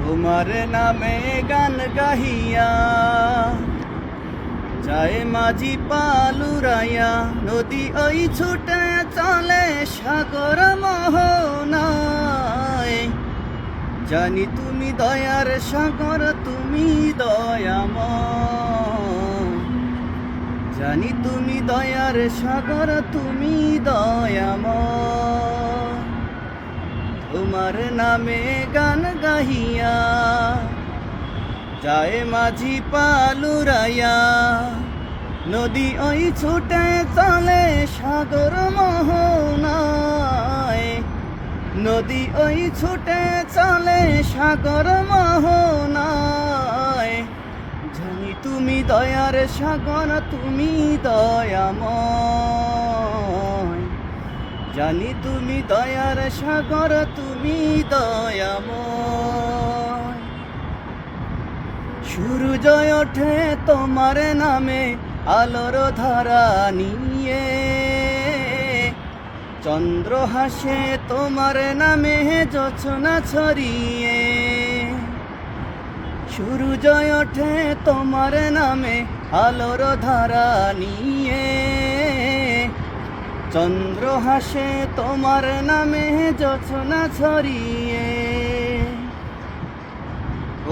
তোমার নামে গান গাহিয়া যায় মাঝি পালুরাইয়া, নদী ওই ছুটে চলে সাগর মোহনায়। জানি তুমি দয়ার সাগর, তুমি দয়াময়। জানি তুমি দয়ার সাগর, তুমি দয়াময়। তোমার নামে গান গাহিয়া যায় মাঝি পালুরাইয়া, নদী ওই ছুটে চলে সাগর মোহনায়। নদী ওই ছুটে চলে সাগর মোহনায়। জানি তুমি দয়ার সাগর, তুমি দয়াময়। জানি তুমি দয়ার সাগর, তুমি দয়াময়। সূর্য ওঠে তোমার নামে আলোর ধারা নিয়ে, চন্দ্র হাসে তোমার নামে জোছনা ছড়িয়ে। সূর্য ওঠে তোমার নামে আলোর ধারা নিয়ে, চন্দ্র হাসে তোমার নামে জোছনা ছড়িয়ে।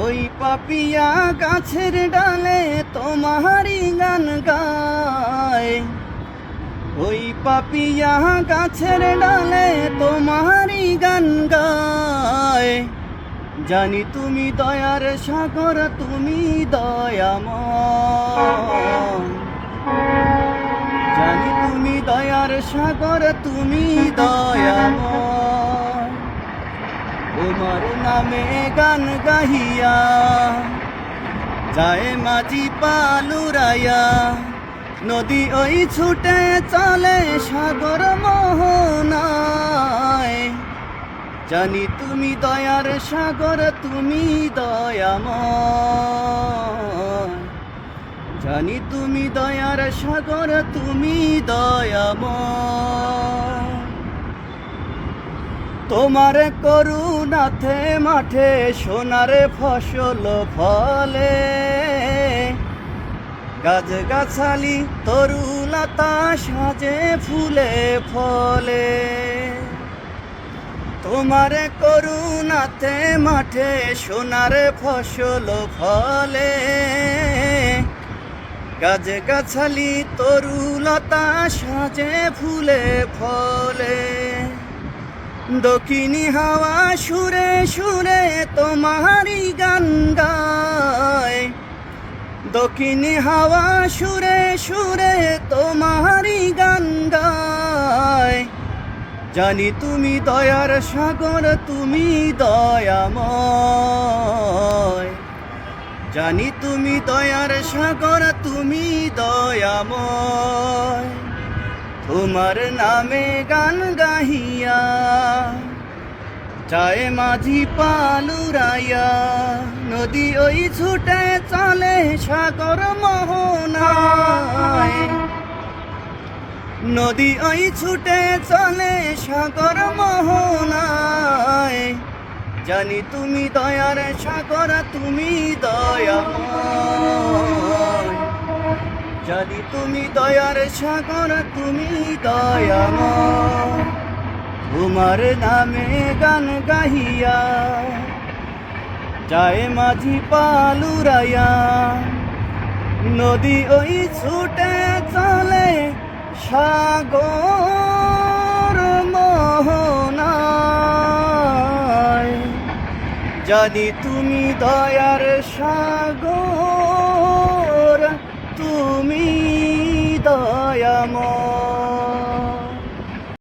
ওই পাপিয়া গাছের ডালে তোমারি গান গায়। ওই পাপিয়া গাছের ডালে তোমারি গান গায়। জানি তুমি দয়ার সাগর, তুমি দয়াময়। জানি তুমি দয়ার সাগর, তুমি দয়াময়। তোমার নামে গান গাহিয়া যায় মাঝি পালুরাইয়া, নদী ওই ছুটে চলে সাগর মোহনায়। জানি তুমি দয়ার সাগর, তুমি দয়াময়। জানি তুমি দয়ার সাগর, তুমি দয়াময়। তোমার করুণাতে মাঠে সোনার ফসল ফলে, গাছ গাছালি তরুলতা সাজে ফুলে ফলে। তোমার করুণাতে মাঠে সোনার ফসল ফলে, গাছ গাছালি তরুলতা সাজে ফুলে ফলে। দক্ষিণী হাওয়া সুরে সুরে তোমারি গান গায়। দক্ষিণী হাওয়া সুরে সুরে তোমারি গান গায়। জানি তুমি দয়ার সাগর, তুমি দয়াময়। জানি তুমি দয়ার সাগর, তুমি দয়াময়। তোমার নামে গান গাহিয়া যায় মাঝি পালুরাইয়া, নদী ওই ছুটে চলে সাগর মোহনায়। নদী ওই ছুটে চলে সাগর মোহনায়। জানি তুমি দয়ার সাগর, তুমি দয়াময়। জানি তুমি দয়ার সাগর, তুমি দয়াময়। তোমার নামে গান গাহিয়া যায় মাঝি পালুরাইয়া, নদী ওই ছুটে চলে সাগর মোহনায়। জানি তুমি দয়ার সাগর।